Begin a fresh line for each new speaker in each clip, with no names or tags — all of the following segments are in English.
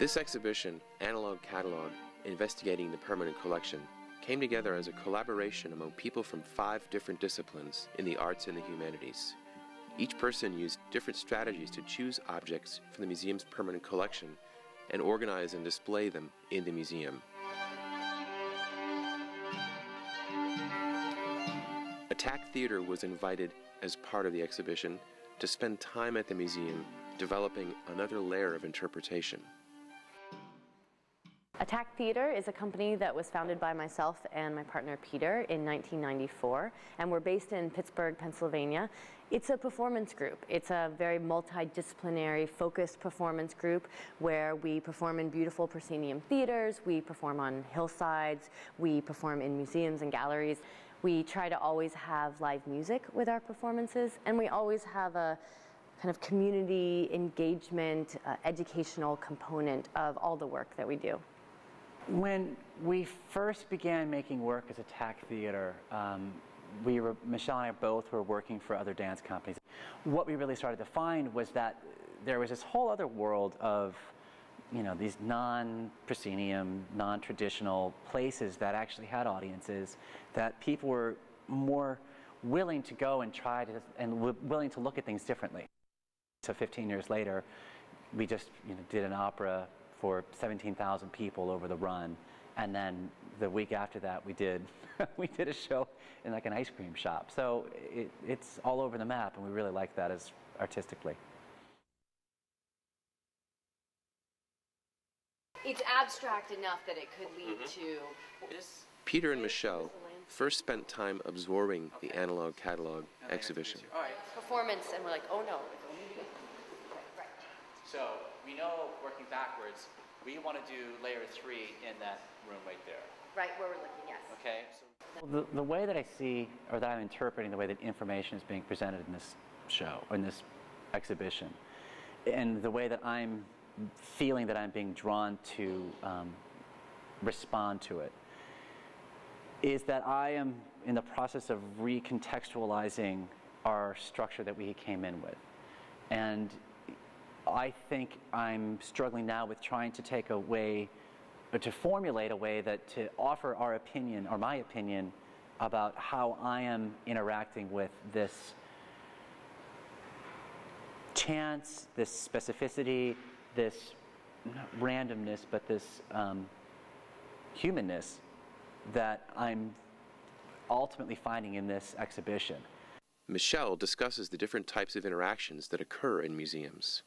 This exhibition, Analog Catalog, Investigating the Permanent Collection, came together as a collaboration among people from 5 different disciplines in the arts and the humanities. Each person used different strategies to choose objects from the museum's permanent collection and organize and display them in the museum. Attack Theater was invited as part of the exhibition to spend time at the museum developing another layer of interpretation.
Attack Theater is a company that was founded by myself and my partner Peter in 1994, and we're based in Pittsburgh, Pennsylvania. It's a performance group. It's a very multidisciplinary, focused performance group where we perform in beautiful proscenium theaters, we perform on hillsides, we perform in museums and galleries. We try to always have live music with our performances, and we always have a kind of community engagement, educational component of all the work that we do.
When we first began making work as Attack Theater, Michelle and I both were working for other dance companies. What we really started to find was that there was this whole other world of, these non-proscenium, non-traditional places that actually had audiences, that people were more willing to go and try to, and willing to look at things differently. So 15 years later, we just did an opera for 17,000 people over the run, and then the week after that we did a show in like an ice cream shop. So it's all over the map, and we really like that as artistically.
It's abstract enough that it could lead to...
Peter and Michelle first spent time absorbing the Analog Catalog exhibition.
Performance, and we're like, oh no. Right.
So we know, working backwards, we want to do layer 3 in that room right there.
Right where we're looking, yes.
Okay. So the way that I see, or that I'm interpreting the way that information is being presented in this show, or in this exhibition, and the way that I'm feeling that I'm being drawn to respond to it, is that I am in the process of recontextualizing our structure that we came in with. And I think I'm struggling now with trying to take a way, or to formulate a way that to offer our opinion, or my opinion, about how I am interacting with this chance, this specificity, this not randomness, but this humanness that I'm ultimately finding in this exhibition.
Michelle discusses the different types of interactions that occur in museums.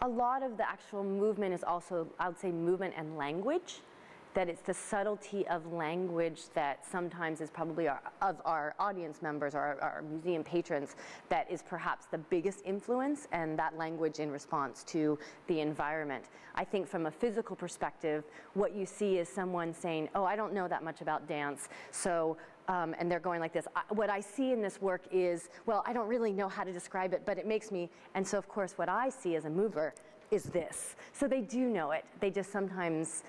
A lot of the actual movement is also, I would say, movement and language. That it's the subtlety of language that sometimes is probably of our audience members or our museum patrons that is perhaps the biggest influence, and that language in response to the environment. I think from a physical perspective, what you see is someone saying, oh, I don't know that much about dance, so and they're going like this. What I see in this work is, well, I don't really know how to describe it, but it makes me, and so of course what I see as a mover is this. So they do know it. They just sometimes,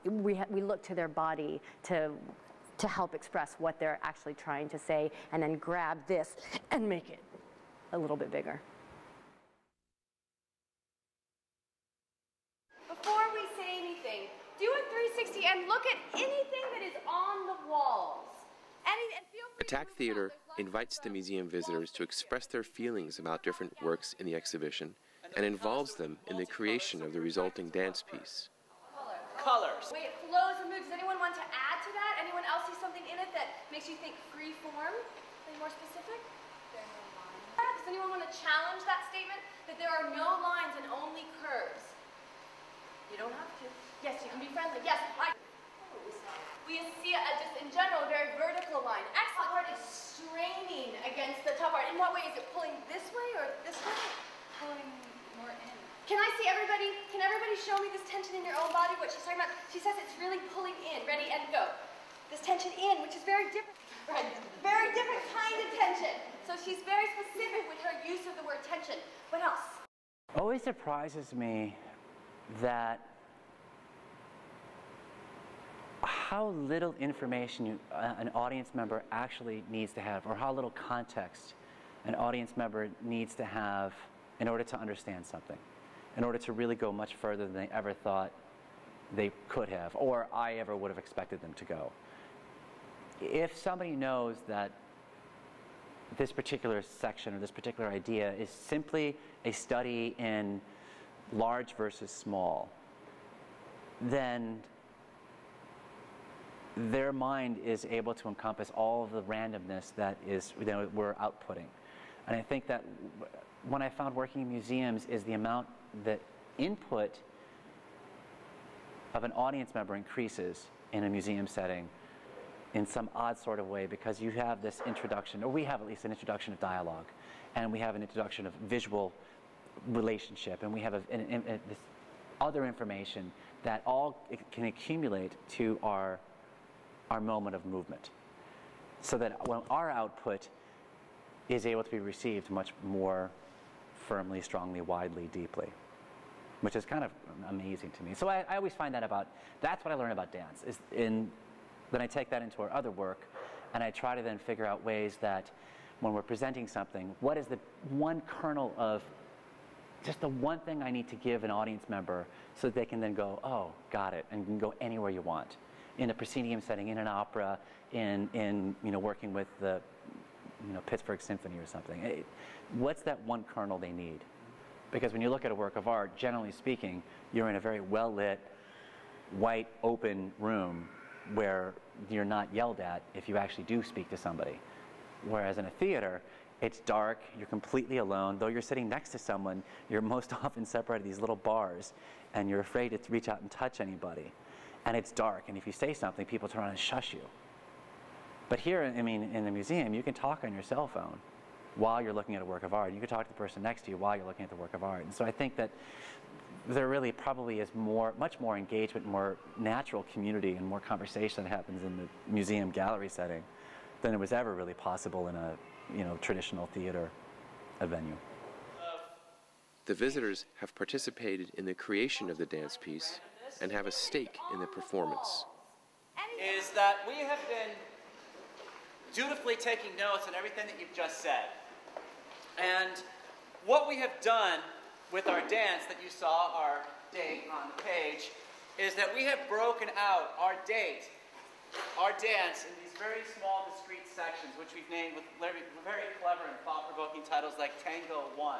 we look to their body to help express what they're actually trying to say, and then grab this and make it a little bit bigger.
Before we say anything, do a 360 and look at anything that is on the walls. And feel free
Attack Theater invites the museum visitors to express their feelings about different works in the exhibition and involves them in the creation of the resulting dance piece.
Colors. Wait, it flows and moves. Does anyone want to add to that? Anyone else see something in it that makes you think free form? Any more specific? There are no lines. Does anyone want to challenge that statement? That there are no lines and only curves? You don't have to. Yes, you can be friendly. Yes, we see just in general a very vertical line. Excellent. Part is straining against the top part. In what way? Is it pulling this way or this way? Pulling more in. Can everybody show me this tension in your own body, what she's talking about? She says it's really pulling in. Ready, and go. This tension in, which is very different. Right. Very different kind of tension. So she's very specific with her use of the word tension. What else?
Always surprises me that how little information an audience member actually needs to have, or how little context an audience member needs to have in order to understand something. in order to really go much further than they ever thought they could have, or I ever would have expected them to go. If somebody knows that this particular section or this particular idea is simply a study in large versus small, then their mind is able to encompass all of the randomness that we're outputting. And I think that when I found working in museums is the amount that input of an audience member increases in a museum setting in some odd sort of way, because you have this introduction, or we have at least an introduction of dialogue, and we have an introduction of visual relationship, and we have this other information that all can accumulate to our moment of movement, so that when our output is able to be received much more firmly, strongly, widely, deeply, which is kind of amazing to me. So I always find that that's what I learn about dance, then I take that into our other work, and I try to then figure out ways that when we're presenting something, what is the one kernel of just the one thing I need to give an audience member so that they can then go, oh, got it, and can go anywhere you want. In a proscenium setting, in an opera, in working with the Pittsburgh Symphony or something. What's that one kernel they need? Because when you look at a work of art, generally speaking, you're in a very well-lit, white, open room where you're not yelled at if you actually do speak to somebody. Whereas in a theater, it's dark, you're completely alone. Though you're sitting next to someone, you're most often separated these little bars, and you're afraid to reach out and touch anybody. And it's dark, and if you say something, people turn around and shush you. But here, in the museum, you can talk on your cell phone while you're looking at a work of art. You can talk to the person next to you while you're looking at the work of art. And so I think that there really probably is much more engagement, more natural community, and more conversation that happens in the museum gallery setting than it was ever really possible in a traditional theater venue.
The visitors have participated in the creation of the dance piece and have a stake in the performance.
Is that we have been dutifully taking notes on everything that you've just said. And what we have done with our dance that you saw, our date on the page, is that we have broken out our date, our dance, in these very small, discrete sections, which we've named with very clever and thought-provoking titles like Tango 1.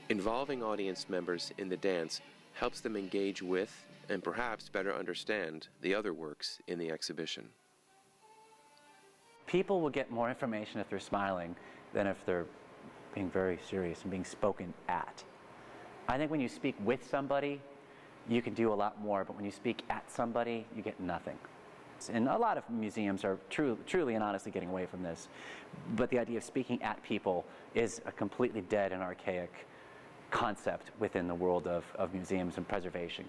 Involving audience members in the dance helps them engage with and perhaps better understand the other works in the exhibition.
People will get more information if they're smiling than if they're being very serious and being spoken at. I think when you speak with somebody, you can do a lot more, but when you speak at somebody, you get nothing. And a lot of museums are truly and honestly getting away from this. But the idea of speaking at people is a completely dead and archaic concept within the world of museums and preservation.